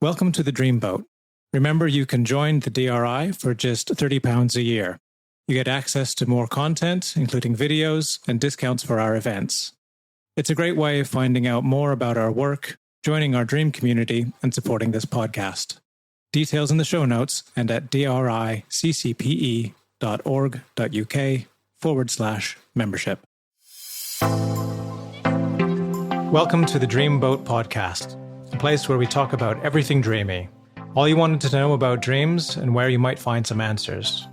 Welcome to the Dreamboat. Remember, you can join the DRI for just £30 a year. You get access to more content, including videos and discounts for our events. It's a great way of finding out more about our work, joining our dream community, and supporting this podcast. Details in the show notes and at driccpe.org.uk/membership. Welcome to the Dreamboat podcast, a place where we talk about everything dreamy, all you wanted to know about dreams and where you might find some answers.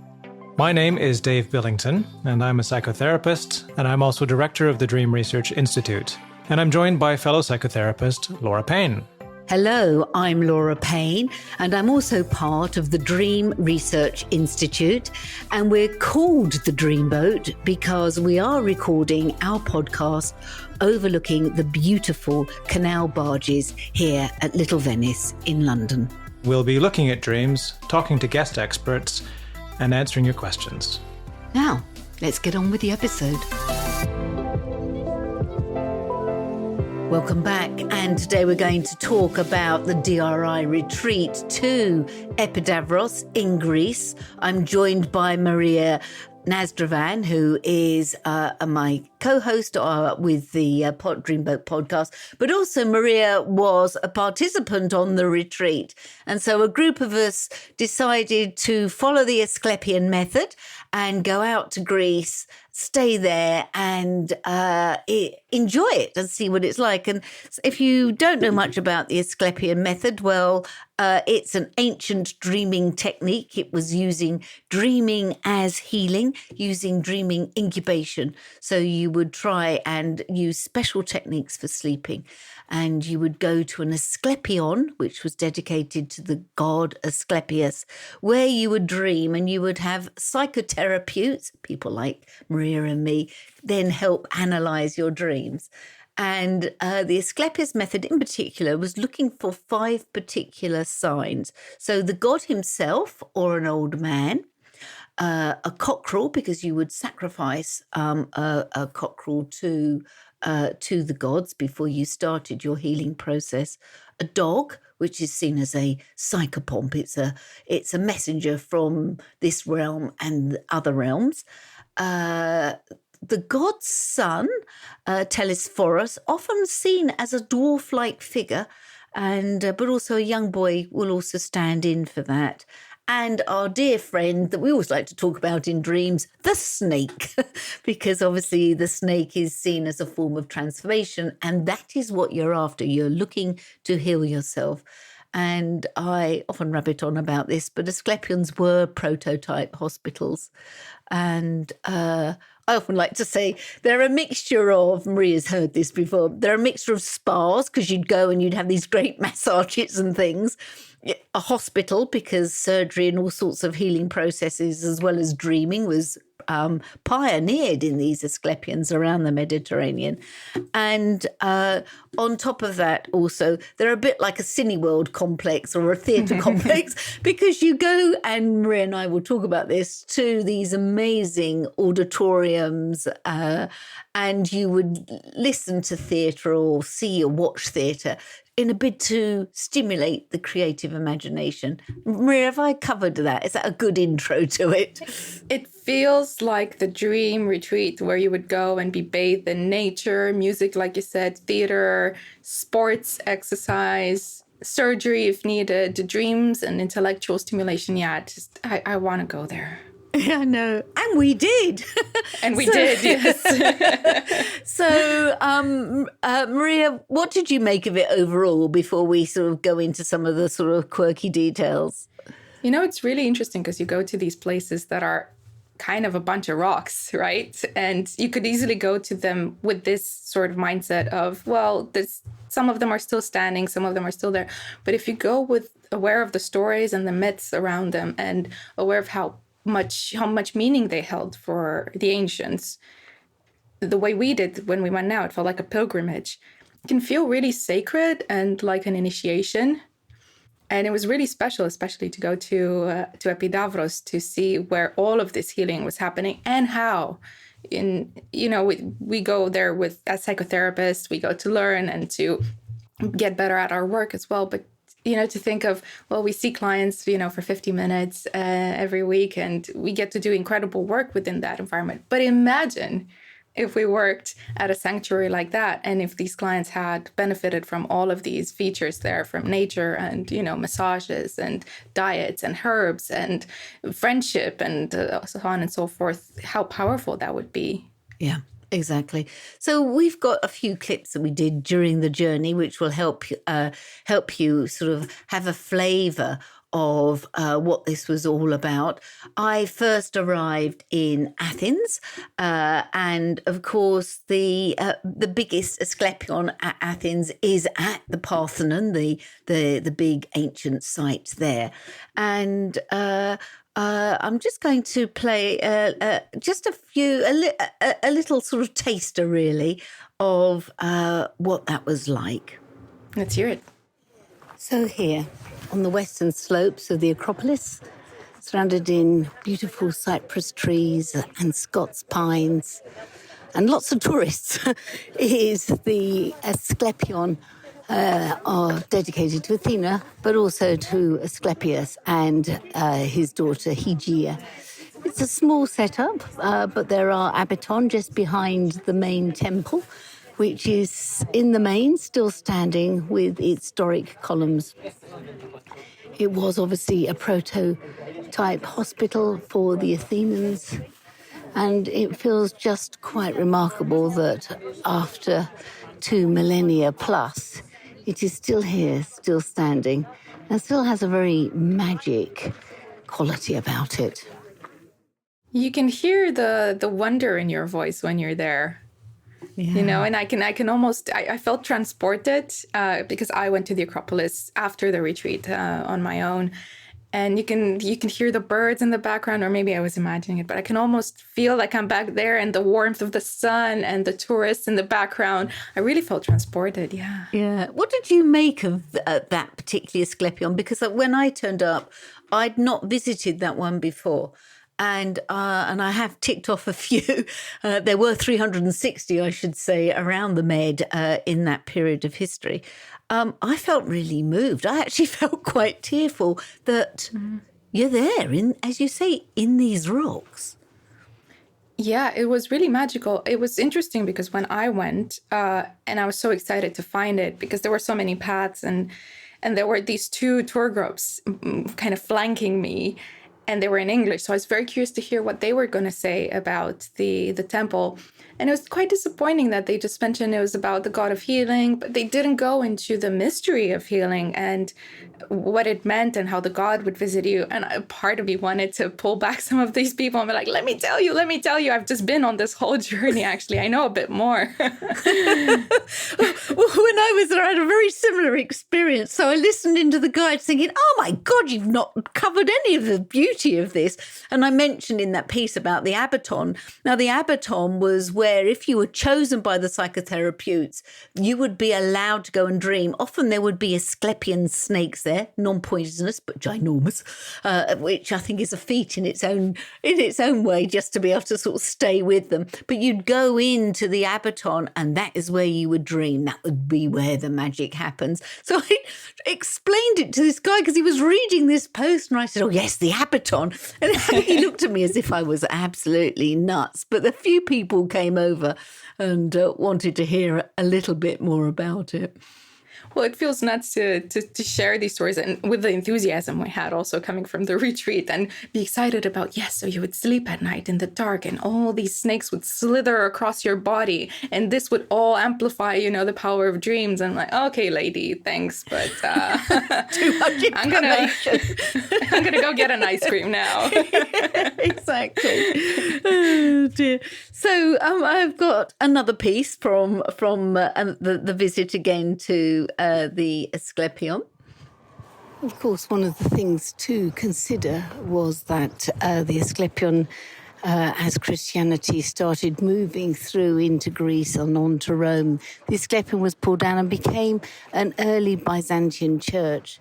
My name is Dave Billington, and I'm a psychotherapist, and I'm also director of the Dream Research Institute. And I'm joined by fellow psychotherapist Laura Payne. Hello, I'm Laura Payne, and I'm also part of the Dream Research Institute. And we're called the Dreamboat because we are recording our podcast overlooking the beautiful canal barges here at Little Venice in London. We'll be looking at dreams, talking to guest experts, and answering your questions. Now, let's get on with the episode. Welcome back, and today we're going to talk about the DRI retreat to Epidavros in Greece. I'm joined by Maria Nasdravan, who is my co-host with the Dreamboat podcast, but also Maria was a participant on the retreat. And so a group of us decided to follow the Asklepian method and go out to Greece, stay there and enjoy it and see what it's like. And if you don't know much about the Asklepian method, well, it's an ancient dreaming technique. It was using dreaming as healing, using dreaming incubation. So you would try and use special techniques for sleeping. And you would go to an Asklepion, which was dedicated to the god Asklepios, where you would dream and you would have psychotherapeutes, people like Maria and me, then help analyze your dreams. And the Asklepios method in particular was looking for 5 particular signs. So the god himself or an old man, a cockerel, because you would sacrifice a cockerel to the gods before you started your healing process. A dog, which is seen as a psychopomp. It's a messenger from this realm and other realms. The god's son, Telesphorus, often seen as a dwarf-like figure, but also a young boy will also stand in for that. And our dear friend that we always like to talk about in dreams, the snake, because obviously the snake is seen as a form of transformation, and that is what you're after. You're looking to heal yourself. And I often rabbit on about this, but Asklepions were prototype hospitals. And I often like to say they're a mixture of, Maria's heard this before, they're a mixture of spas, because you'd go and you'd have these great massages and things. A hospital, because surgery and all sorts of healing processes as well as dreaming was pioneered in these Asklepions around the Mediterranean. And on top of that also, they're a bit like a Cineworld complex or a theatre complex, because you go, and Maria and I will talk about this, to these amazing auditoriums and you would listen to theatre or see or watch theatre in a bid to stimulate the creative imagination. Maria, have I covered that? Is that a good intro to it? It feels like the dream retreat where you would go and be bathed in nature, music, like you said, theater, sports, exercise, surgery if needed, dreams and intellectual stimulation. Yeah, I want to go there. Yeah, no. And we did. And we did, yes. So, Maria, what did you make of it overall before we sort of go into some of the sort of quirky details? You know, it's really interesting because you go to these places that are kind of a bunch of rocks, right? And you could easily go to them with this sort of mindset of, well, some of them are still standing, some of them are still there. But if you go with aware of the stories and the myths around them and aware of how much meaning they held for the ancients, the way we did when we went now, it felt like a pilgrimage. It can feel really sacred and like an initiation. And it was really special, especially to go to Epidavros to see where all of this healing was happening and how. We go there as psychotherapists, we go to learn and to get better at our work as well. But to think of, well, we see clients, for 50 minutes every week, and we get to do incredible work within that environment. But imagine if we worked at a sanctuary like that, and if these clients had benefited from all of these features there, from nature and, massages and diets and herbs and friendship and so on and so forth, how powerful that would be. Yeah. Exactly. So we've got a few clips that we did during the journey, which will help you sort of have a flavour of what this was all about. I first arrived in Athens, and of course the biggest Asklepios at Athens is at the Parthenon, the big ancient site there, and I'm just going to play just a little sort of taster, really, of what that was like. Let's hear it. So here, on the western slopes of the Acropolis, surrounded in beautiful cypress trees and Scots pines, and lots of tourists, is the Asklepios, are dedicated to Athena, but also to Asklepios and his daughter Hygeia. It's a small setup, but there are Abaton just behind the main temple, which is in the main still standing with its Doric columns. It was obviously a prototype hospital for the Athenians, and it feels just quite remarkable that after 2 millennia plus, it is still here, still standing, and still has a very magic quality about it. You can hear the wonder in your voice when you're there. Yeah. And I can almost, I felt transported because I went to the Acropolis after the retreat on my own. And you can hear the birds in the background, or maybe I was imagining it, but I can almost feel like I'm back there, and the warmth of the sun and the tourists in the background. I really felt transported, yeah. Yeah. What did you make of that particular Asklepios? Because when I turned up, I'd not visited that one before. And I have ticked off a few. There were 360, I should say, around the Med in that period of history. I felt really moved. I actually felt quite tearful that you're there, as you say, in these rocks. Yeah, it was really magical. It was interesting because when I went, and I was so excited to find it because there were so many paths, and there were these 2 tour groups kind of flanking me, and they were in English. So I was very curious to hear what they were going to say about the temple. And it was quite disappointing that they just mentioned it was about the god of healing, but they didn't go into the mystery of healing and what it meant and how the god would visit you. And a part of me wanted to pull back some of these people and be like, let me tell you, I've just been on this whole journey, actually. I know a bit more. Well, when I was there, I had a very similar experience. So I listened into the guide thinking, oh my God, you've not covered any of the beauty of this. And I mentioned in that piece about the Abaton. Now, the Abaton was where if you were chosen by the psychotherapeutes, you would be allowed to go and dream. Often there would be Asklepian snakes there, non-poisonous but ginormous, which I think is a feat in its own way, just to be able to sort of stay with them. But you'd go into the Abaton, and that is where you would dream. That would be where the magic happens. So I explained it to this guy because he was reading this post, and I said, oh yes, the Abaton. And he looked at me as if I was absolutely nuts. But a few people came over and wanted to hear a little bit more about it. Well, it feels nuts to share these stories, and with the enthusiasm we had also coming from the retreat, and be excited about, yes, so you would sleep at night in the dark and all these snakes would slither across your body, and this would all amplify, the power of dreams. And I'm like, okay, lady, thanks, but too much information. I'm gonna go get an ice cream now. Exactly. Oh dear. So I've got another piece from the visit again to the Asklepios. Of course, one of the things to consider was that the Asklepios, as Christianity started moving through into Greece and on to Rome, the Asklepios was pulled down and became an early Byzantine church.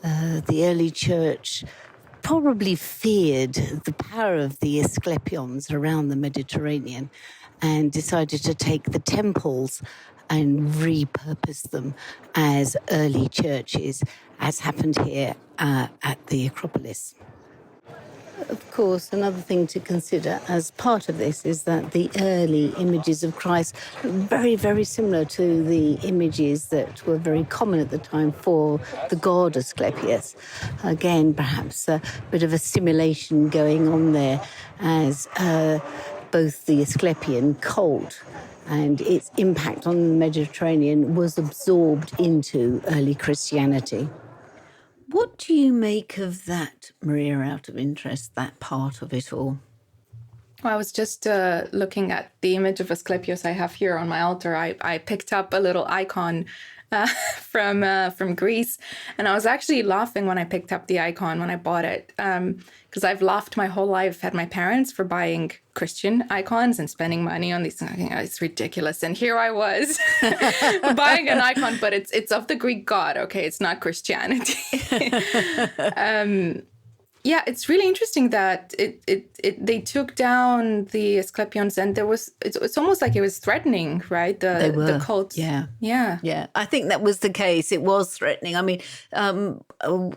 The early church probably feared the power of the Asklepios around the Mediterranean and decided to take the temples and repurpose them as early churches, as happened here at the Acropolis. Of course, another thing to consider as part of this is that the early images of Christ look very, very similar to the images that were very common at the time for the god Asklepios. Again, perhaps a bit of a simulation going on there as both the Asclepian cult and its impact on the Mediterranean was absorbed into early Christianity. What do you make of that, Maria, out of interest, that part of it all? Well, I was just looking at the image of Asklepios I have here on my altar. I picked up a little icon from Greece, and I was actually laughing when I picked up the icon when I bought it, because I've laughed my whole life at my parents for buying Christian icons and spending money on these things. It's ridiculous, and here I was buying an icon, but it's of the Greek god. Okay, it's not Christianity. Yeah, it's really interesting that they took down the Asklepions, and it's almost like it was threatening, right? The cult. Yeah. I think that was the case. It was threatening. I mean,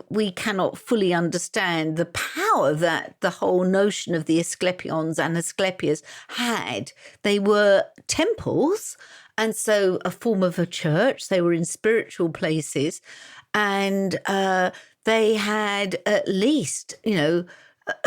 we cannot fully understand the power that the whole notion of the Asklepions and Asklepios had. They were temples, and so a form of a church. They were in spiritual places, and they had at least,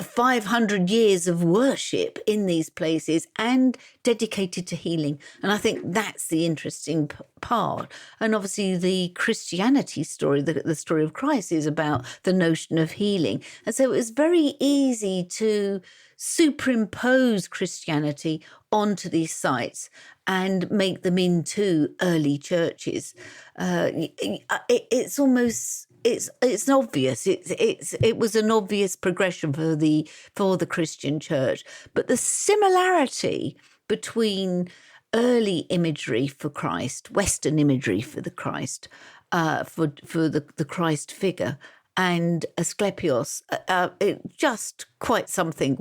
500 years of worship in these places and dedicated to healing. And I think that's the interesting part. And obviously the Christianity story, the story of Christ, is about the notion of healing. And so it was very easy to superimpose Christianity onto these sites and make them into early churches. It's almost... It's obvious. It was an obvious progression for the Christian church, but the similarity between early imagery for Christ, Western imagery for the Christ, for the Christ figure, and Asklepios, just quite something.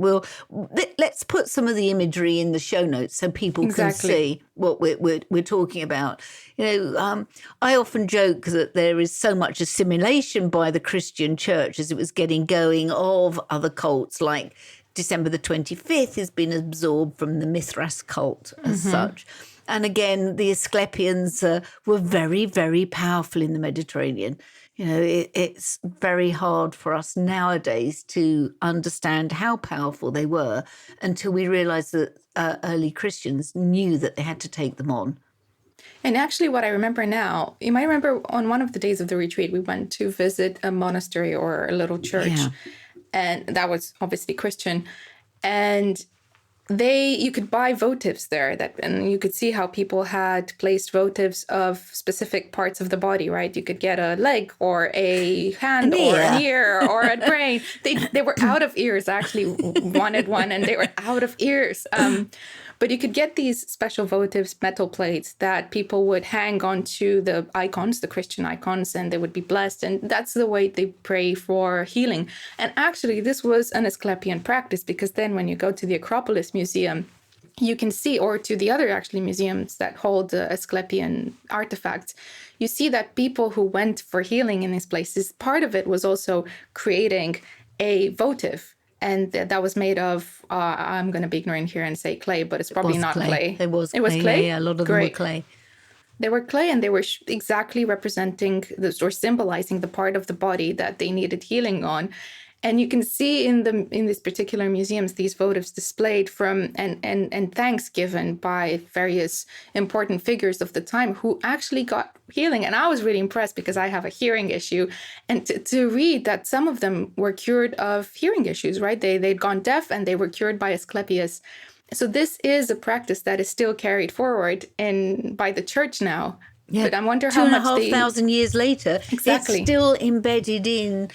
Let's put some of the imagery in the show notes so people can see what we're talking about. I often joke that there is so much assimilation by the Christian church as it was getting going of other cults, like December the 25th has been absorbed from the Mithras cult as such. And again, the Asclepians were very, very powerful in the Mediterranean. It's very hard for us nowadays to understand how powerful they were until we realize that early Christians knew that they had to take them on. And actually, what I remember now, you might remember on one of the days of the retreat, we went to visit a monastery or a little church. Yeah. And that was obviously Christian. And you could buy votives there, and you could see how people had placed votives of specific parts of the body, right? You could get a leg or a hand or an ear or a brain. They were out of ears. I actually wanted one, and they were out of ears. But you could get these special votives, metal plates, that people would hang onto the icons, the Christian icons, and they would be blessed. And that's the way they pray for healing. And actually, this was an Asclepian practice, because then when you go to the Acropolis Museum, you can see, or to the other actually museums that hold Asclepian artifacts, you see that people who went for healing in these places, part of it was also creating a votive. And that was made of, I'm going to be ignorant here and say clay, but it's probably not clay. It was clay. Yeah, a lot of them were clay. They were clay, and they were exactly representing or symbolizing the part of the body that they needed healing on. And you can see in these particular museums these votives displayed from and thanks given by various important figures of the time who actually got healing. And I was really impressed, because I have a hearing issue, and to read that some of them were cured of hearing issues, right? They'd gone deaf and they were cured by Asklepios. So this is a practice that is still carried forward by the church now. Yeah. But I wonder how much 2,500 years later, exactly. It's still embedded in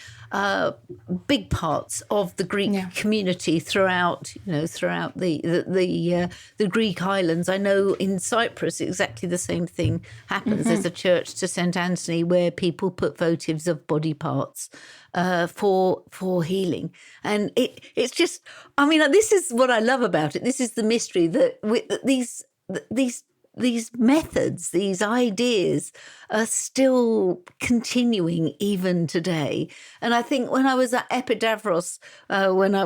big parts of the Greek community throughout the Greek islands. I know in Cyprus exactly the same thing happens. There's a church to St. Anthony where people put votives of body parts for healing, and it's just, I mean, this is what I love about it. This is the mystery that these these methods, these ideas are still continuing even today. And I think when I was at Epidavros,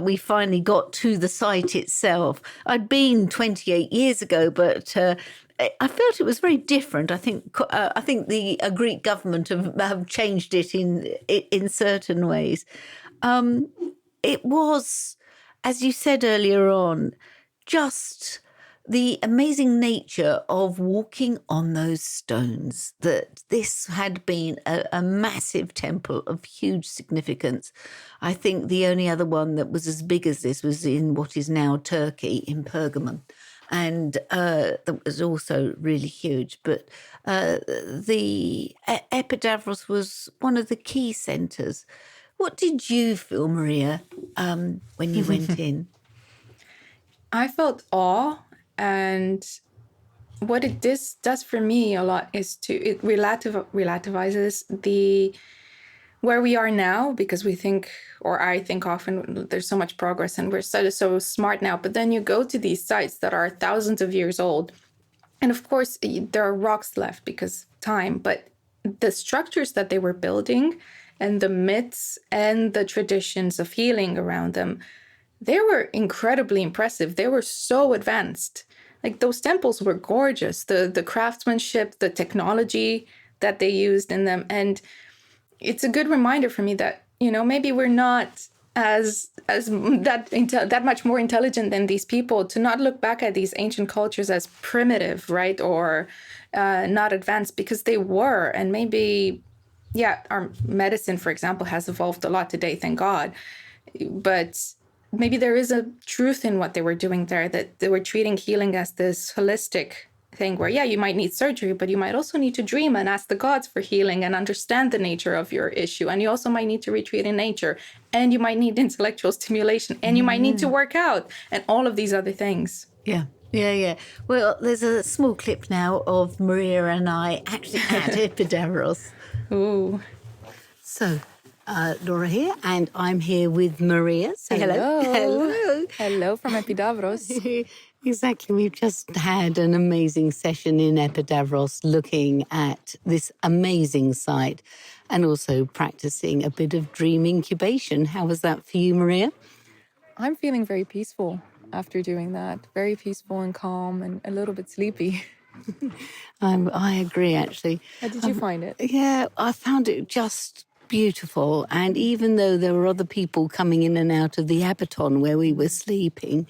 we finally got to the site itself, I'd been 28 years ago, but I felt it was very different. I think the Greek government have changed it in certain ways. It was, as you said earlier on, just the amazing nature of walking on those stones, that this had been a massive temple of huge significance. I think the only other one that was as big as this was in what is now Turkey, in Pergamon. And that was also really huge. But the Epidavros was one of the key centres. What did you feel, Maria, when you went in? I felt awe, and what it does for me a lot is it relativizes where we are now, because we think, or I think often, there's so much progress and we're so smart now. But then you go to these sites that are thousands of years old, and of course there are rocks left because of time, but the structures that they were building and the myths and the traditions of healing around them, they were incredibly impressive. They were so advanced. Like, those temples were gorgeous. The craftsmanship, the technology that they used in them. And it's a good reminder for me that, maybe we're not that much more intelligent than these people, to not look back at these ancient cultures as primitive, right? Or not advanced, because they were. And maybe, our medicine, for example, has evolved a lot today, thank God. But maybe there is a truth in what they were doing there, that they were treating healing as this holistic thing where, you might need surgery, but you might also need to dream and ask the gods for healing and understand the nature of your issue. And you also might need to retreat in nature, and you might need intellectual stimulation, and you might need to work out, and all of these other things. Yeah. Well, there's a small clip now of Maria and I actually at Epidavros. Ooh. So, Laura here, and I'm here with Maria. Say hello. Hello from Epidavros. Exactly. We've just had an amazing session in Epidavros looking at this amazing site and also practicing a bit of dream incubation. How was that for you, Maria? I'm feeling very peaceful after doing that. Very peaceful and calm and a little bit sleepy. I agree, actually. How did you find it? Yeah, I found it just beautiful. And even though there were other people coming in and out of the Abaton where we were sleeping,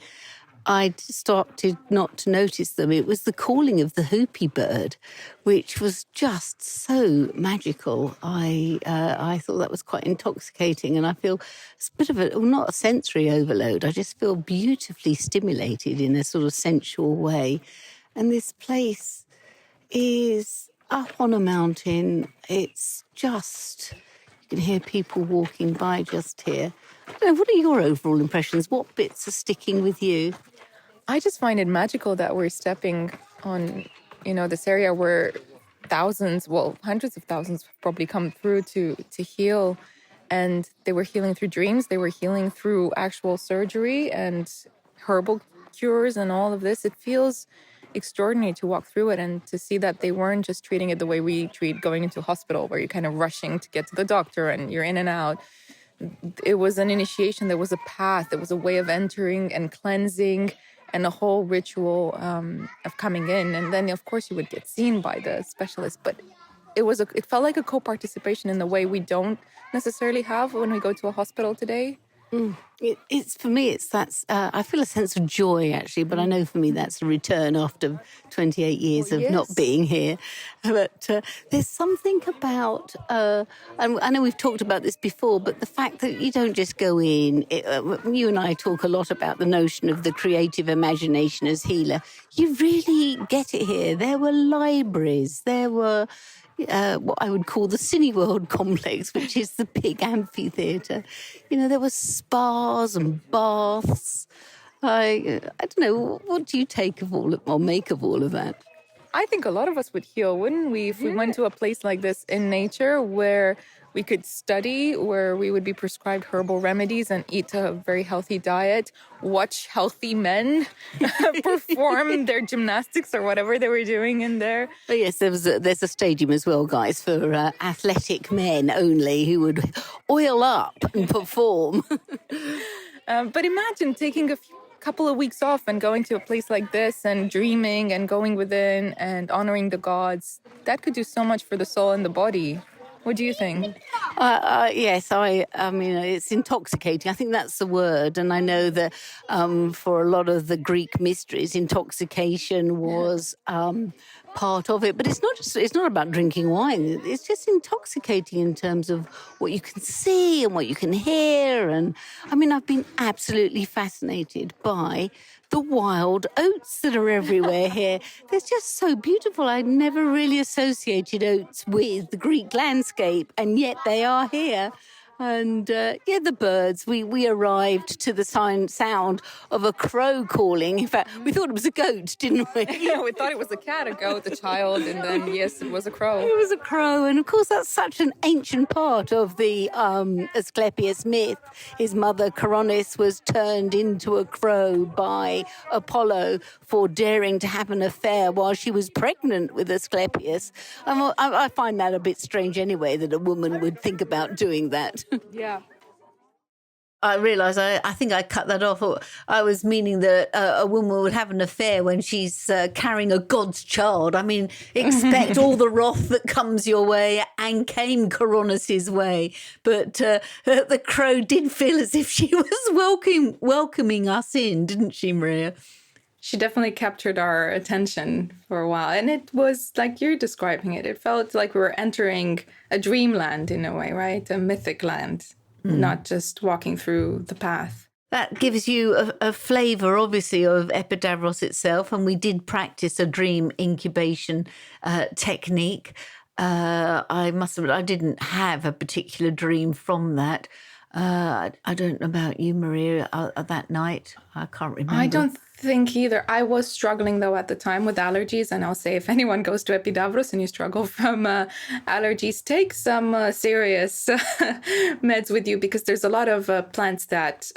I started not to notice them. It was the calling of the hoopy bird, which was just so magical. I thought that was quite intoxicating, and I feel it's a bit of not a sensory overload. I just feel beautifully stimulated in a sort of sensual way. And this place is up on a mountain. It's just, you can hear people walking by just here. I don't know, what are your overall impressions? What bits are sticking with you? I just find it magical that we're stepping on, this area where hundreds of thousands probably come through to heal. And they were healing through dreams. They were healing through actual surgery and herbal cures and all of this. It feels extraordinary to walk through it and to see that they weren't just treating it the way we treat going into a hospital, where you're kind of rushing to get to the doctor and you're in and out. It was an initiation. There was a path. There was a way of entering and cleansing, and a whole ritual of coming in. And then, of course, you would get seen by the specialist. But it felt like a co-participation in the way we don't necessarily have when we go to a hospital today. It's for me, I feel a sense of joy, actually, but I know for me that's a return after 28 years of not being here. But there's something about, and I know we've talked about this before, but the fact that you don't just go in, you and I talk a lot about the notion of the creative imagination as healer. You really get it here. There were libraries, there were what I would call the Cineworld complex, which is the big amphitheatre. There were spas and baths. I don't know, what do you take of all or make of all of that? I think a lot of us would heal, wouldn't we, if we went to a place like this in nature where We could study, where we would be prescribed herbal remedies and eat a very healthy diet, watch healthy men perform their gymnastics or whatever they were doing in there. But yes, there's a stadium as well, guys, for athletic men only who would oil up and perform. But imagine taking a couple of weeks off and going to a place like this and dreaming and going within and honoring the gods. That could do so much for the soul and the body. What do you think? Yes, I mean, it's intoxicating. I think that's the word. And I know that for a lot of the Greek mysteries, intoxication was part of it. But it's not about drinking wine. It's just intoxicating in terms of what you can see and what you can hear. And I mean, I've been absolutely fascinated by the wild oats that are everywhere here. They're just so beautiful. I never really associated oats with the Greek landscape, and yet they are here. And the birds. We arrived to the sound of a crow calling. In fact, we thought it was a goat, didn't we? Yeah, we thought it was a cat, a goat, a child, and then, yes, it was a crow. It was a crow. And, of course, that's such an ancient part of the Asklepios myth. His mother, Corinth, was turned into a crow by Apollo for daring to have an affair while she was pregnant with Asklepios. I find that a bit strange anyway, that a woman would think about doing that. Yeah. I realised I think I cut that off. I was meaning that a woman would have an affair when she's carrying a god's child. I mean, expect all the wrath that comes your way and came Coronis's way. But the crow did feel as if she was welcoming us in, didn't she, Maria? She definitely captured our attention for a while. And it was like you're describing it. It felt like we were entering a dreamland in a way, right? A mythic land, not just walking through the path. That gives you a flavour, obviously, of Epidavros itself. And we did practice a dream incubation technique. I must admit, I didn't have a particular dream from that. I don't know about you, Maria, that night. I can't remember. I don't think either. I was struggling, though, at the time with allergies. And I'll say if anyone goes to Epidavros and you struggle from allergies, take some serious meds with you, because there's a lot of plants that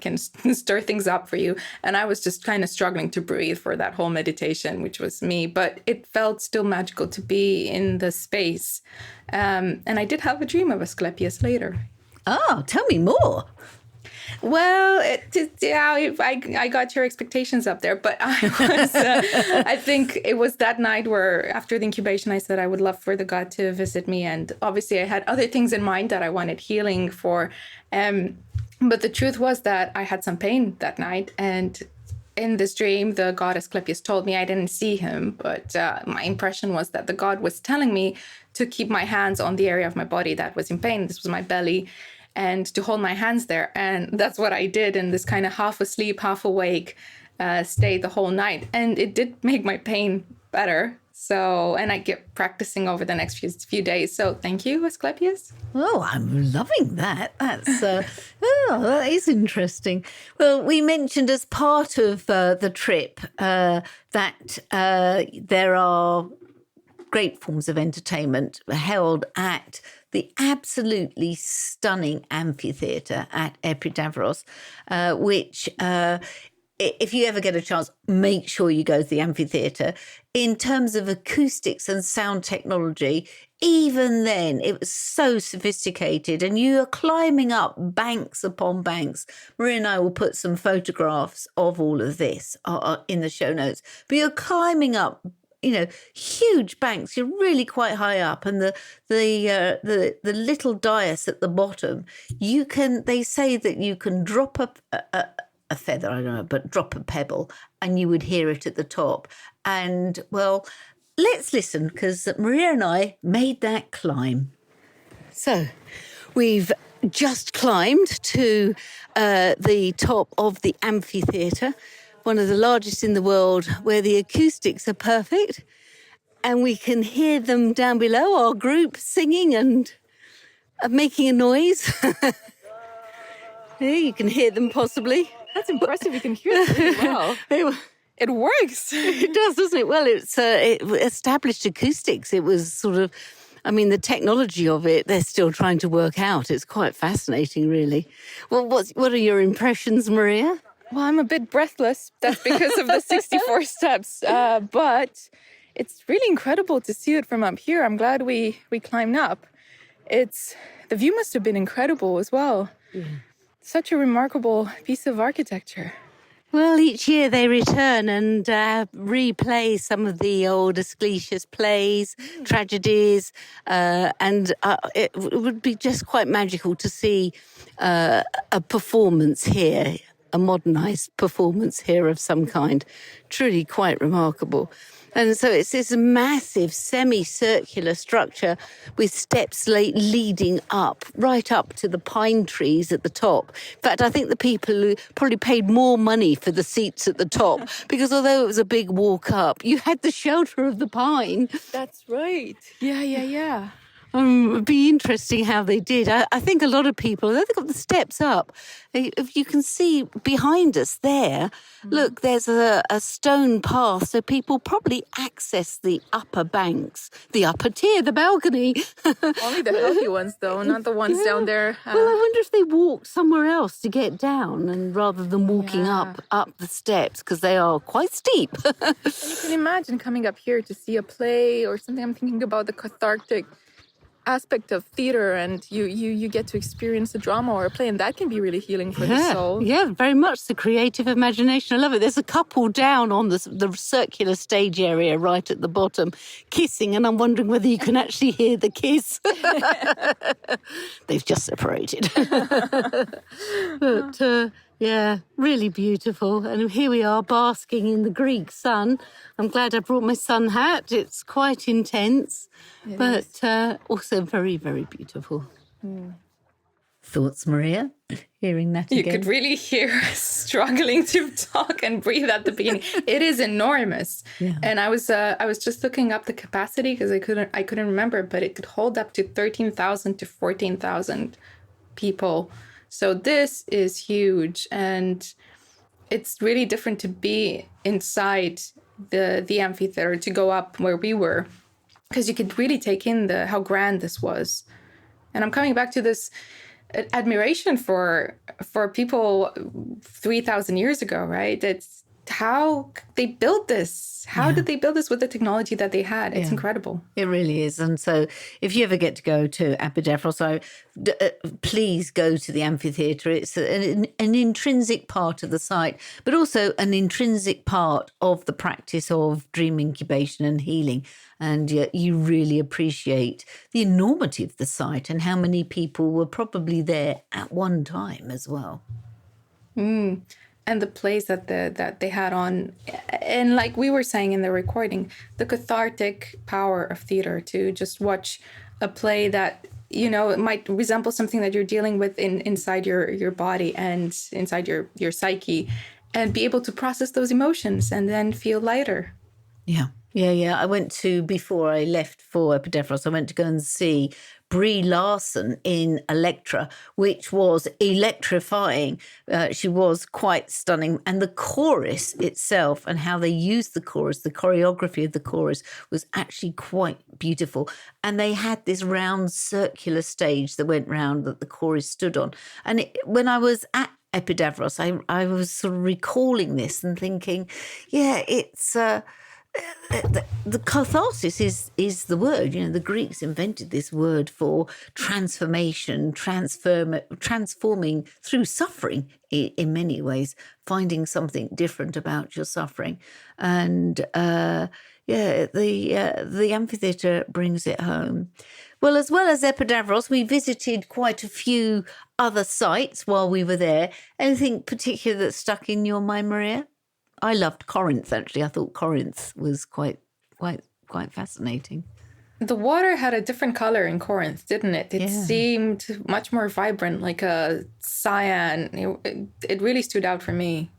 can stir things up for you. And I was just kind of struggling to breathe for that whole meditation, which was me. But it felt still magical to be in the space. And I did have a dream of Asklepios later. Oh, tell me more. Well, I got your expectations up there, but I think it was that night where after the incubation, I said I would love for the god to visit me. And obviously I had other things in mind that I wanted healing for. But the truth was that I had some pain that night. And in this dream, the god Asklepios told me, I didn't see him, but my impression was that the god was telling me to keep my hands on the area of my body that was in pain. This was my belly. And to hold my hands there. And that's what I did in this kind of half asleep, half awake state the whole night. And it did make my pain better. So, and I kept practicing over the next few days. So thank you, Asklepios. Oh, I'm loving that. That's, that is interesting. Well, we mentioned as part of the trip that there are great forms of entertainment held at the absolutely stunning amphitheatre at Epidavros, which, if you ever get a chance, make sure you go to the amphitheatre. In terms of acoustics and sound technology, even then, it was so sophisticated, and you are climbing up banks upon banks. Maria and I will put some photographs of all of this in the show notes, but you're climbing up huge banks. You're really quite high up, and the little dais at the bottom. They say that you can drop a feather, I don't know, but drop a pebble, and you would hear it at the top. And well, let's listen, because Maria and I made that climb. So, we've just climbed to the top of the amphitheatre, one of the largest in the world, where the acoustics are perfect, and we can hear them down below, our group singing and making a noise. You can hear them possibly. That's impressive. You can hear them really well. It works. It does, doesn't it? Well, it established acoustics. It was sort of I mean, the technology of it, they're still trying to work out. It's quite fascinating, really. Well, what are your impressions, Maria? Well, I'm a bit breathless. That's because of the 64 steps. But it's really incredible to see it from up here. I'm glad we climbed up. The view must have been incredible as well. Such a remarkable piece of architecture. Well, each year they return and replay some of the old Asklepios plays, tragedies, and it would be just quite magical to see a performance here, a modernised performance here of some kind. Truly quite remarkable. And so it's this massive semicircular structure with steps leading up, right up to the pine trees at the top. In fact, I think the people probably paid more money for the seats at the top because although it was a big walk up, you had the shelter of the pine. That's right. Yeah. It'd be interesting how they did. I think a lot of people, they've got the steps up. If you can see behind us there, look, there's a stone path, so people probably access the upper banks, the upper tier, the balcony. Only the healthy ones, though, not the ones down there. Well, I wonder if they walked somewhere else to get down, and rather than walking up the steps, because they are quite steep. You can imagine coming up here to see a play or something. I'm thinking about the cathartic aspect of theater, and you get to experience a drama or a play, and that can be really healing for the soul. Yeah, very much the creative imagination. I love it. There's a couple down on the circular stage area right at the bottom kissing, and I'm wondering whether you can actually hear the kiss. They've just separated. But yeah, really beautiful. And here we are basking in the Greek sun. I'm glad I brought my sun hat. It's quite intense, but also very, very beautiful. Thoughts, Maria? Hearing that You again? could really hear us struggling to talk and breathe at the beginning. It is enormous. Yeah. And I was just looking up the capacity because I couldn't remember, but it could hold up to 13,000 to 14,000 people. So this is huge, and it's really different to be inside the amphitheater, to go up where we were, because you could really take in how grand this was. And I'm coming back to this admiration for people 3,000 years ago, right? It's how they built this. How did they build this with the technology that they had? It's incredible. It really is. And so if you ever get to go to Epidavros, please go to the amphitheatre. It's an intrinsic part of the site, but also an intrinsic part of the practice of dream incubation and healing. And you really appreciate the enormity of the site and how many people were probably there at one time as well. And the plays that they had on, and like we were saying in the recording, the cathartic power of theater, to just watch a play that, it might resemble something that you're dealing with inside your body and inside your psyche, and be able to process those emotions and then feel lighter. Yeah. I went to, before I left for Epidavros, I went to go and see Brie Larson in Electra, which was electrifying. She was quite stunning. And the chorus itself and how they used the chorus, the choreography of the chorus was actually quite beautiful. And they had this round circular stage that went round that the chorus stood on. And when I was at Epidavros, I was sort of recalling this and thinking, it's... the catharsis is the word. The Greeks invented this word for transformation, transforming through suffering in many ways, finding something different about your suffering. And the amphitheatre brings it home. Well as Epidavros, we visited quite a few other sites while we were there. Anything particular that stuck in your mind, Maria? I loved Corinth, actually. I thought Corinth was quite fascinating. The water had a different color in Corinth, didn't it? It seemed much more vibrant, like a cyan. It really stood out for me.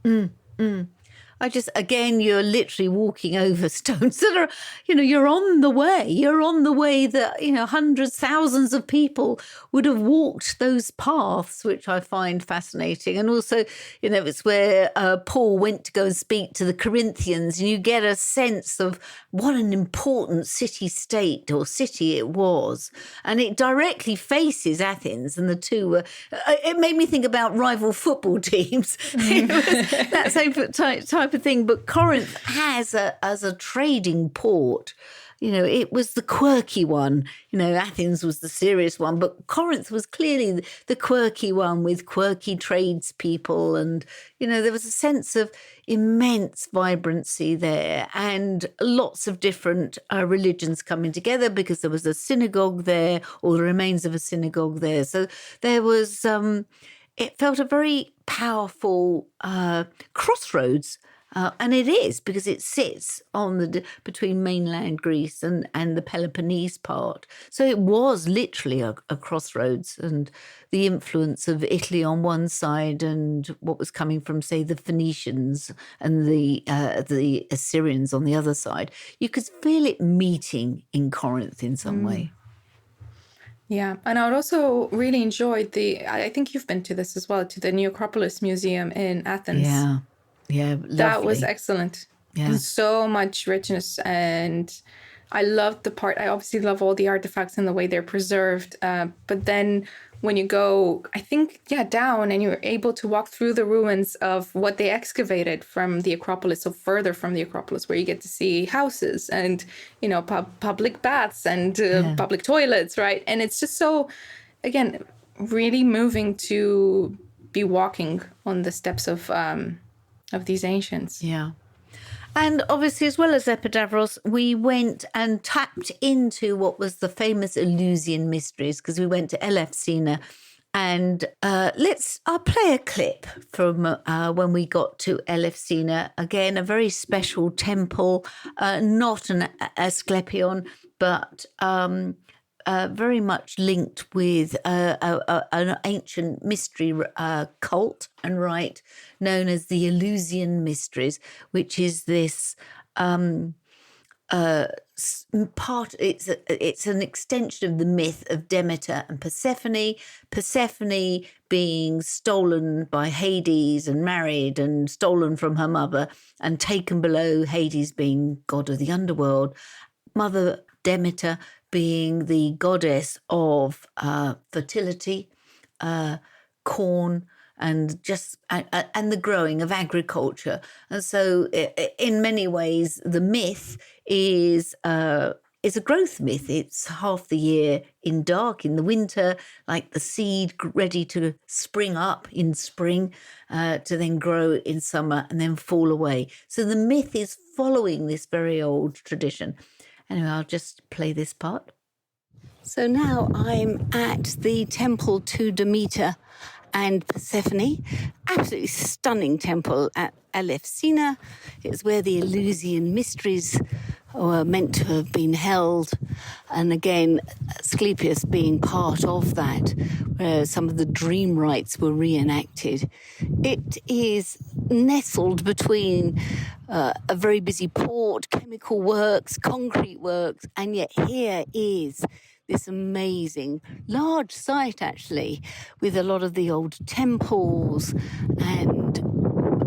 Again, you're literally walking over stones that are, you're on the way. You're on the way that, hundreds, thousands of people would have walked those paths, which I find fascinating. And also, it's where Paul went to go and speak to the Corinthians, and you get a sense of what an important city-state or city it was. And it directly faces Athens, and the two were, it made me think about rival football teams. It was that same type of thing. But Corinth as a trading port, it was the quirky one. Athens was the serious one, but Corinth was clearly the quirky one with quirky tradespeople. And, there was a sense of immense vibrancy there and lots of different religions coming together, because there was a synagogue there, or the remains of a synagogue there. So there was, it felt a very powerful crossroads. And it is, because it sits on between mainland Greece and the Peloponnese part. So it was literally a crossroads, and the influence of Italy on one side and what was coming from, say, the Phoenicians and the Assyrians on the other side. You could feel it meeting in Corinth in some way. Yeah, and I would also really enjoyed I think you've been to this as well, to the New Acropolis Museum in Athens. Yeah, lovely. That was excellent. Yeah. And so much richness. And I loved the part. I obviously love all the artifacts and the way they're preserved. But then when you go, I think, down, and you're able to walk through the ruins of what they excavated from the Acropolis, so further from the Acropolis, where you get to see houses and, public baths and public toilets, right? And it's just so, again, really moving to be walking on the steps of these ancients. Yeah. And obviously, as well as Epidavros, we went and tapped into what was the famous Eleusinian mysteries, because we went to Elefsina. And I'll play a clip from when we got to Elefsina. Again, a very special temple, not an Asklepios, but very much linked with an ancient mystery cult and rite known as the Eleusinian mysteries, which is this part. It's an extension of the myth of Demeter and Persephone. Persephone being stolen by Hades and married and stolen from her mother and taken below, Hades being god of the underworld. Mother Demeter being the goddess of fertility, corn, and and the growing of agriculture. And so in many ways, the myth is a growth myth. It's half the year in the winter, like the seed ready to spring up in spring, to then grow in summer and then fall away. So the myth is following this very old tradition. Anyway, I'll just play this part. So now I'm at the temple to Demeter and Persephone. Absolutely stunning temple at Elefsina. It's where the Eleusinian mysteries were meant to have been held. And again, Asklepios being part of that, where some of the dream rites were reenacted. It is nestled between a very busy port, chemical works, concrete works, and yet here is this amazing large site, actually, with a lot of the old temples and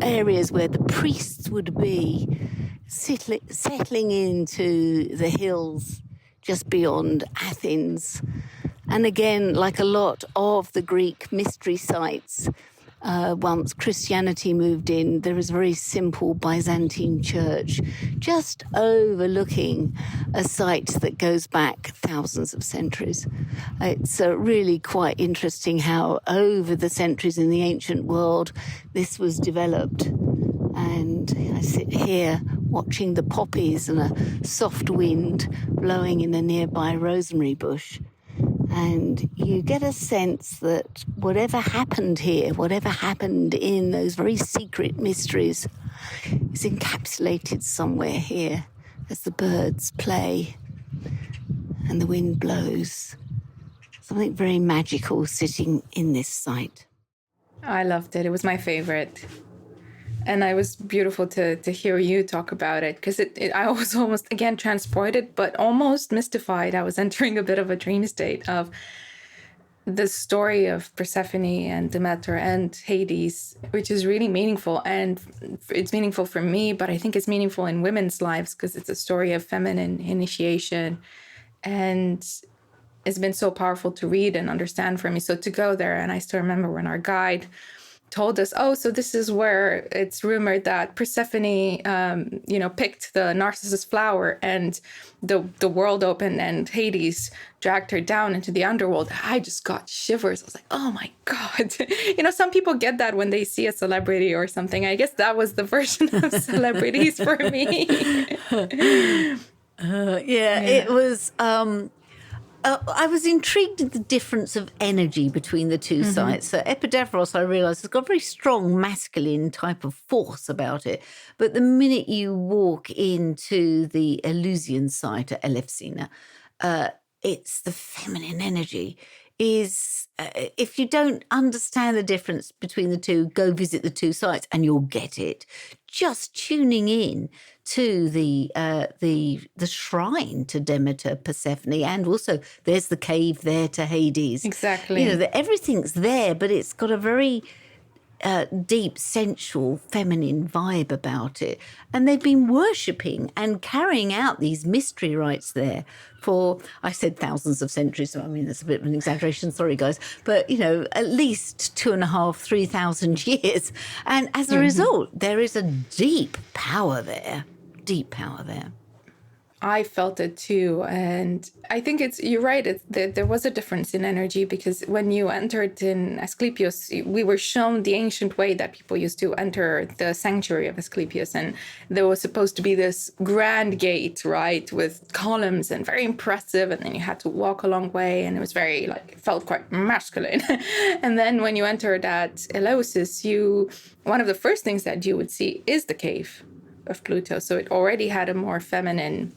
areas where the priests would be settling into the hills just beyond Athens. And again, like a lot of the Greek mystery sites, once Christianity moved in, there is a very simple Byzantine church just overlooking a site that goes back thousands of centuries. It's really quite interesting how over the centuries in the ancient world this was developed. And I sit here watching the poppies and a soft wind blowing in a nearby rosemary bush. And you get a sense that whatever happened here, whatever happened in those very secret mysteries, is encapsulated somewhere here as the birds play and the wind blows. Something very magical sitting in this site. I loved it. It was my favorite. And it was beautiful to hear you talk about it, because I was almost, again, transported, but almost mystified. I was entering a bit of a dream state of the story of Persephone and Demeter and Hades, which is really meaningful. And it's meaningful for me, but I think it's meaningful in women's lives because it's a story of feminine initiation. And it's been so powerful to read and understand for me. So to go there, and I still remember when our guide told us, oh, so this is where it's rumored that Persephone, picked the narcissus flower and the world opened and Hades dragged her down into the underworld. I just got shivers. I was like, oh my God. Some people get that when they see a celebrity or something. I guess that was the version of celebrities for me. It was... I was intrigued at the difference of energy between the two sites. So Epidavros, I realised, has got a very strong masculine type of force about it. But the minute you walk into the Eleusinian site at Elefsina, it's the feminine energy. If you don't understand the difference between the two, go visit the two sites and you'll get it. Just tuning in to the shrine to Demeter, Persephone, and also there's the cave there to Hades. Exactly. Everything's there, but it's got a very deep, sensual, feminine vibe about it. And they've been worshipping and carrying out these mystery rites there for, I said thousands of centuries, so I mean, that's a bit of an exaggeration, sorry guys, but, at least 2,500, 3,000 years. And as a result, there is a deep power there. I felt it too. And I think you're right. There was a difference in energy, because when you entered in Asklepios, we were shown the ancient way that people used to enter the sanctuary of Asklepios. And there was supposed to be this grand gate, right, with columns and very impressive. And then you had to walk a long way. And it was very, it felt quite masculine. And then when you entered at Eleusis, one of the first things that you would see is the cave of Pluto. So it already had a more feminine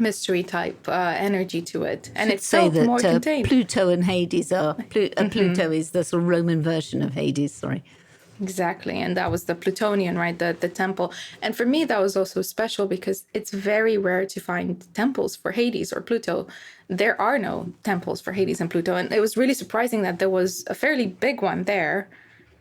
mystery type energy to it, and it felt more contained. Pluto and Hades are Pluto is the sort of Roman version of Hades. Sorry, exactly, and that was the Plutonian, right? The temple, and for me that was also special because it's very rare to find temples for Hades or Pluto. There are no temples for Hades and Pluto, and it was really surprising that there was a fairly big one there.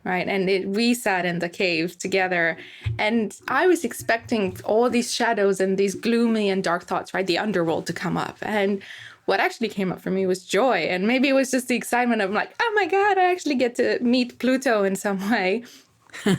Right. And we sat in the cave together, and I was expecting all these shadows and these gloomy and dark thoughts, right? The underworld to come up. And what actually came up for me was joy. And maybe it was just the excitement of like, oh my God, I actually get to meet Pluto in some way.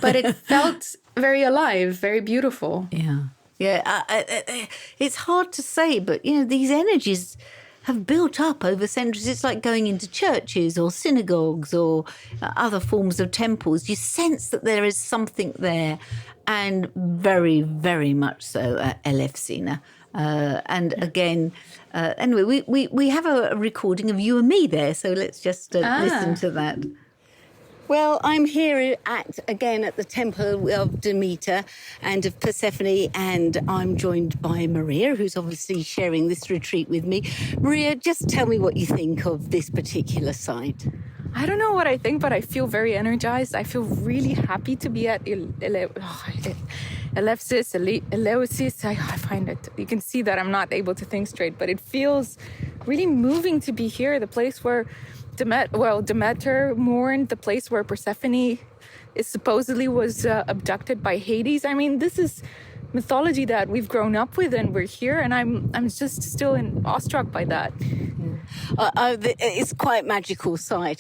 But it felt very alive, very beautiful. Yeah. It's hard to say, but, these energies have built up over centuries. It's like going into churches or synagogues or other forms of temples. You sense that there is something there, and very, very much so at Elefsina. And again, anyway, we have a recording of you and me there, so let's just listen to that. Well, I'm here at the Temple of Demeter and of Persephone, and I'm joined by Maria, who's obviously sharing this retreat with me. Maria, just tell me what you think of this particular site. I don't know what I think, but I feel very energized. I feel really happy to be at Eleusis. I find it, you can see that I'm not able to think straight, but it feels really moving to be here, the place where Demeter mourned, the place where Persephone supposedly was abducted by Hades. I mean, this is mythology that we've grown up with, and we're here, and I'm just still awestruck by that. It's quite a magical sight.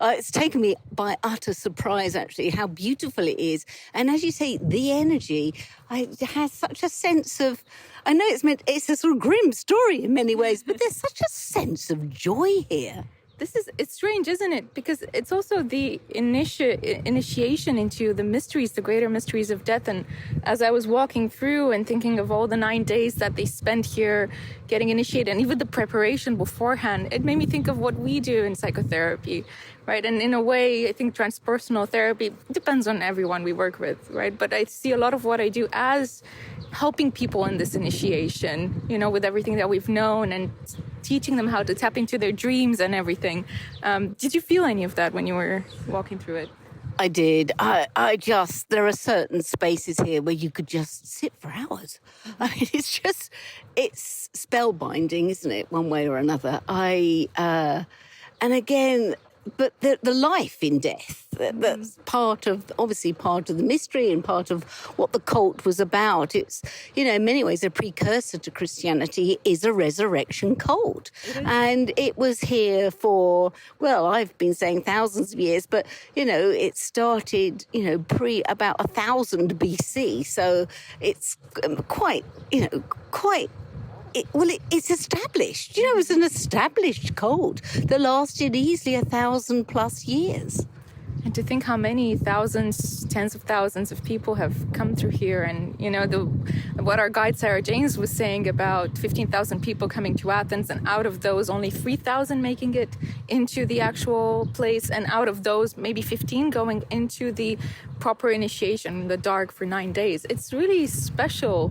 It's taken me by utter surprise, actually, how beautiful it is. And as you say, the energy, it has such a sense of, I know it's a sort of grim story in many ways, but there's such a sense of joy here. It's strange, isn't it? Because it's also the initiation into the mysteries, the greater mysteries of death. And as I was walking through and thinking of all the 9 days that they spent here getting initiated, and even the preparation beforehand, it made me think of what we do in psychotherapy, right? And in a way, I think transpersonal therapy depends on everyone we work with, right? But I see a lot of what I do as helping people in this initiation, with everything that we've known and teaching them how to tap into their dreams and everything. Did you feel any of that when you were walking through it? I did. There are certain spaces here where you could just sit for hours. I mean, it's spellbinding, isn't it? One way or another. And again, but the life in death, that's obviously part of the mystery and part of what the cult was about. It's, in many ways, a precursor to Christianity is a resurrection cult. And it was here for, well, I've been saying thousands of years, but, it started, about 1000 BC. So it's quite it's established. It was an established cult that lasted easily 1,000+ years. And to think how many thousands, tens of thousands of people have come through here. And, what our guide Sarah James was saying about 15,000 people coming to Athens, and out of those, only 3,000 making it into the actual place. And out of those, maybe 15 going into the proper initiation, the dark for 9 days. It's really special.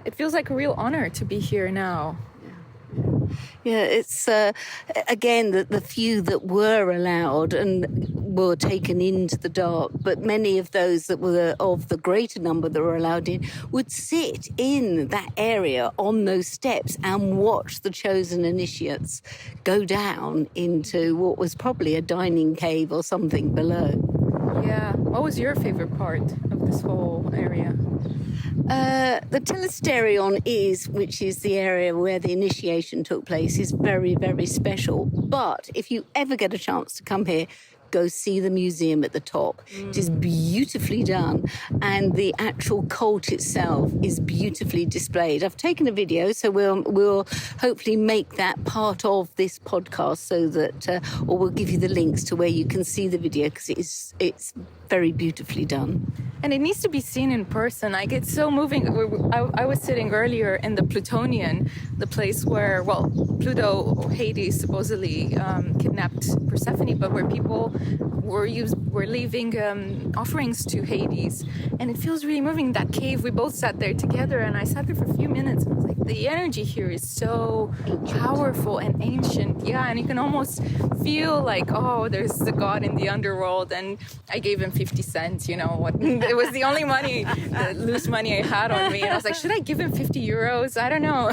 It feels like a real honor to be here now. Yeah, it's, again, the few that were allowed and were taken into the dark, but many of those that were of the greater number that were allowed in would sit in that area on those steps and watch the chosen initiates go down into what was probably a dining cave or something below. Yeah. What was your favorite part of this whole area? The telesterion which is the area where the initiation took place, is very, very special. But if you ever get a chance to come here, go see the museum at the top. It is beautifully done, and the actual cult itself is beautifully displayed. I've taken a video, so we'll hopefully make that part of this podcast, so that, or we'll give you the links to where you can see the video, because it's very beautifully done. And it needs to be seen in person. Like, it's so moving. I was sitting earlier in the Plutonian, the place where, Pluto or Hades supposedly kidnapped Persephone, but where people were leaving offerings to Hades. And it feels really moving. That cave, we both sat there together, and I sat there for a few minutes, and I was like, the energy here is so powerful and ancient. Yeah, and you can almost feel like, oh, there's the god in the underworld. And I gave him 50 cents, it was the only loose money I had on me. And I was like, should I give him 50 euros? I don't know.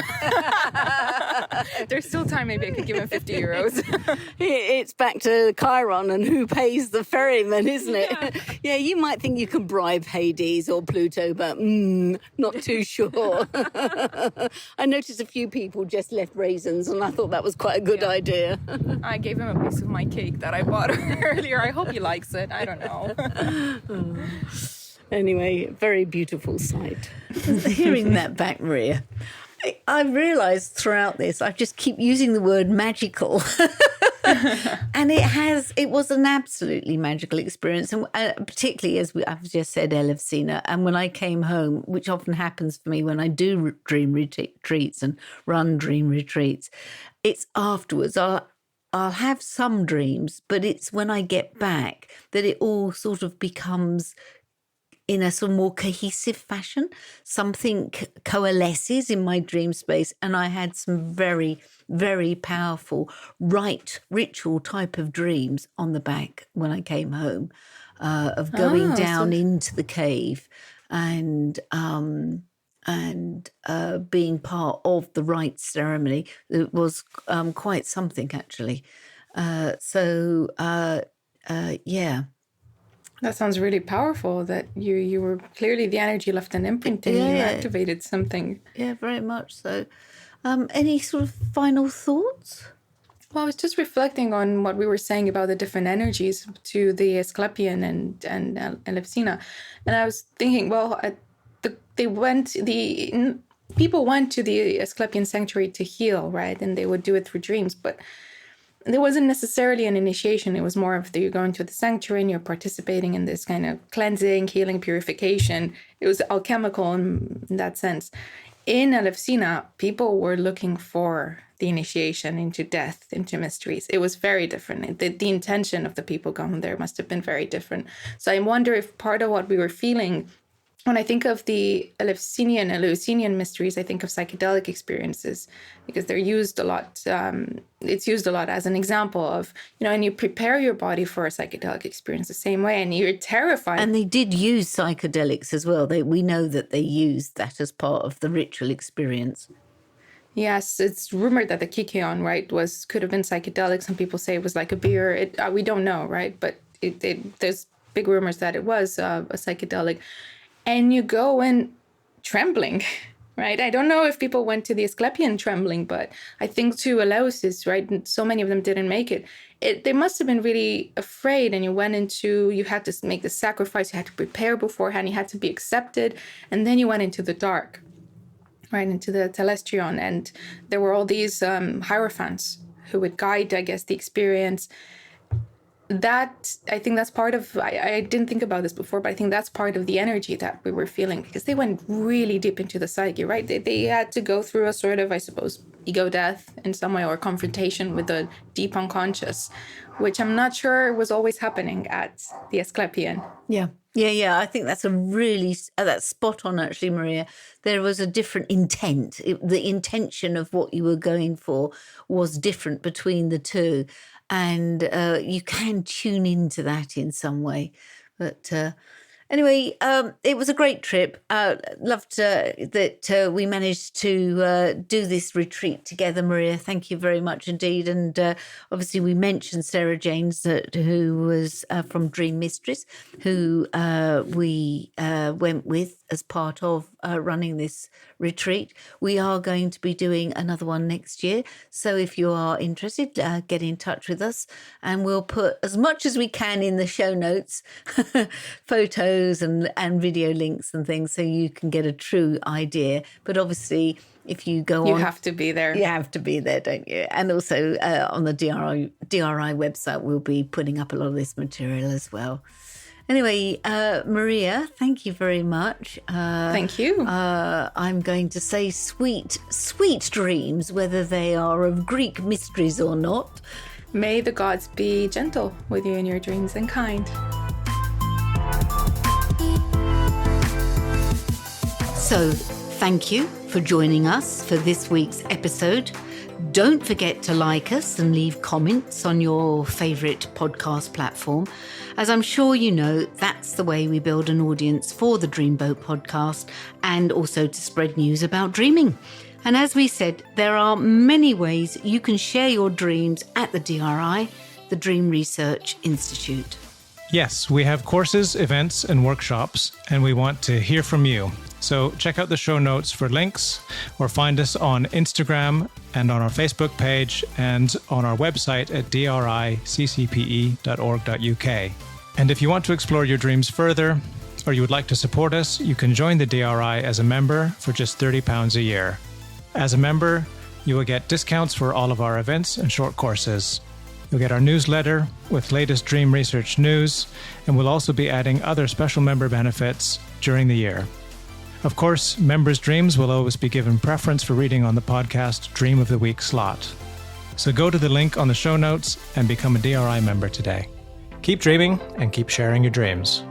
There's still time. Maybe I could give him 50 euros. It's back to Chiron and who pays the ferryman, isn't it? Yeah, you might think you can bribe Hades or Pluto, but not too sure. I noticed a few people just left raisins, and I thought that was quite a good idea. I gave him a piece of my cake that I bought earlier. I hope he likes it. I don't know. Anyway, very beautiful sight. Hearing that back, Maria, I realised throughout this, I just keep using the word magical. And it was an absolutely magical experience, and particularly, as I've just said, Elefsina. And when I came home, which often happens for me when I do dream retreats and run dream retreats, it's afterwards. I'll have some dreams, but it's when I get back that it all sort of becomes in a sort of more cohesive fashion. Something coalesces in my dream space, and I had some very, very powerful ritual type of dreams on the back when I came home, of going down into the cave and being part of the rite ceremony. It was quite something, actually. Yeah. That sounds really powerful, that you were clearly, the energy left an imprint and you activated something. Yeah, very much so. Any sort of final thoughts? Well, I was just reflecting on what we were saying about the different energies to the Asklepian and Elefsina. And I was thinking, people went to the Asklepian sanctuary to heal, right? And they would do it through dreams, but there wasn't necessarily an initiation. It was more of you're going to the sanctuary and you're participating in this kind of cleansing, healing, purification. It was alchemical in that sense. In Elefsina, people were looking for the initiation into death, into mysteries. It was very different. The intention of the people going there must have been very different. So I wonder if part of what we were feeling when I think of the Eleusinian mysteries, I think of psychedelic experiences because they're used a lot. It's used a lot as an example of, and you prepare your body for a psychedelic experience the same way, and you're terrified. And they did use psychedelics as well. We know that they used that as part of the ritual experience. Yes, it's rumored that the Kikeon, right, could have been psychedelic. Some people say it was like a beer. We don't know, right? But there's big rumors that it was a psychedelic. And you go in trembling, right? I don't know if people went to the Asklepios trembling, but I think to Eleusis, right? And so many of them didn't make it. They must have been really afraid. And you had to make the sacrifice. You had to prepare beforehand. You had to be accepted. And then you went into the dark, right? Into the Telestrion. And there were all these hierophants who would guide, I guess, the experience. That, I think that's part of, I didn't think about this before, but I think that's part of the energy that we were feeling because they went really deep into the psyche, right? They had to go through a sort of, I suppose, ego death in some way or confrontation with the deep unconscious, which I'm not sure was always happening at the Asklepios. Yeah. I think that's that's spot on, actually, Maria. There was a different intent. The intention of what you were going for was different between the two. And you can tune into that in some way. But anyway, it was a great trip. Loved that we managed to do this retreat together, Maria. Thank you very much indeed. And obviously we mentioned Sarah Janes, who was from Dream Mistress, who we went with as part of running this retreat. We are going to be doing another one next year. So if you are interested, get in touch with us and we'll put as much as we can in the show notes, photos and video links and things so you can get a true idea. But obviously, if you go on... You have to be there. You have to be there, don't you? And also on the DRI website, we'll be putting up a lot of this material as well. Anyway, Maria, thank you very much. Thank you. I'm going to say sweet, sweet dreams, whether they are of Greek mysteries or not. May the gods be gentle with you in your dreams and kind. So, thank you for joining us for this week's episode. Don't forget to like us and leave comments on your favourite podcast platform. As I'm sure you know, that's the way we build an audience for the Dreamboat podcast and also to spread news about dreaming. And as we said, there are many ways you can share your dreams at the DRI, the Dream Research Institute. Yes, we have courses, events, and workshops, and we want to hear from you. So check out the show notes for links or find us on Instagram and on our Facebook page and on our website at driccpe.org.uk. And if you want to explore your dreams further or you would like to support us, you can join the DRI as a member for just £30 a year. As a member, you will get discounts for all of our events and short courses. You'll get our newsletter with latest dream research news, and we'll also be adding other special member benefits during the year. Of course, members' dreams will always be given preference for reading on the podcast Dream of the Week slot. So go to the link on the show notes and become a DRI member today. Keep dreaming and keep sharing your dreams.